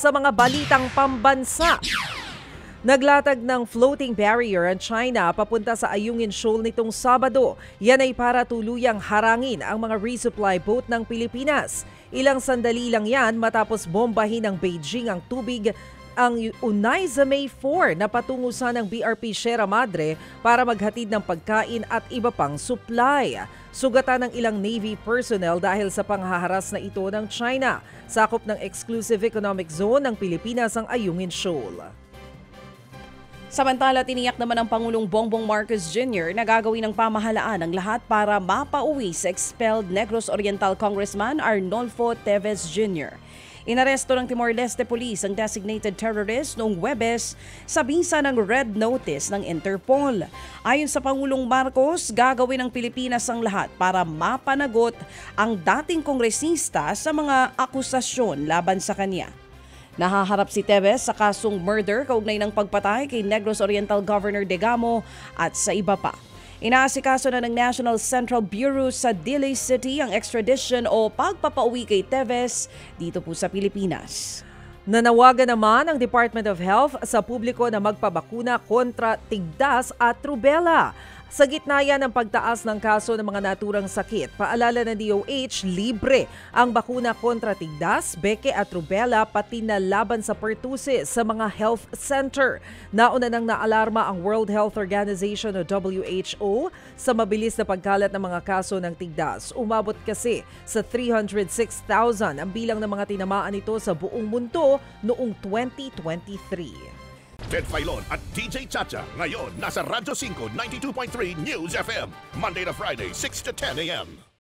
sa mga balitang pambansa. Naglatag ng floating barrier ang China papunta sa Ayungin Shoal nitong Sabado. Yan ay para tuluyang harangin ang mga resupply boat ng Pilipinas. Ilang sandali lang yan matapos bombahin ng Beijing ang tubig ang Unay May 4 na patungo ng BRP Sierra Madre para maghatid ng pagkain at iba pang supply. Sugatan ng ilang Navy personnel dahil sa panghaharas na ito ng China. Sakop ng Exclusive Economic Zone ng Pilipinas ang Ayungin Shoal. Samantala, tiniyak naman ng Pangulong Bongbong Marcos Jr. na gagawin ng pamahalaan ang lahat para mapauwi sa expelled Negros Oriental Congressman Arnolfo Teves Jr. Inaresto ng Timor-Leste Police ang designated terrorist noong Huwebes sa bisa ng Red Notice ng Interpol. Ayon sa Pangulong Marcos, gagawin ng Pilipinas ang lahat para mapanagot ang dating kongresista sa mga akusasyon laban sa kanya. Nahaharap si Teves sa kasong murder kaugnay ng pagpatay kay Negros Oriental Governor Degamo at sa iba pa. Inaasikaso na ng National Central Bureau sa Dili City ang extradition o pagpapauwi kay Teves dito po sa Pilipinas. Nanawagan naman ang Department of Health sa publiko na magpabakuna kontra tigdas at rubella. Sa gitna yan ng pagtaas ng kaso ng mga naturang sakit, paalala ng DOH, libre ang bakuna kontra tigdas, beke at rubella pati na laban sa pertussis sa mga health center. Nauna nang naalarma ang World Health Organization o WHO sa mabilis na pagkalat ng mga kaso ng tigdas. Umabot kasi sa 306,000 ang bilang ng mga tinamaan nito sa buong mundo noong 2023. Ted Filon at DJ Chacha ngayon nasa Radyo 5 92.3 News FM Monday to Friday 6 to 10 a.m.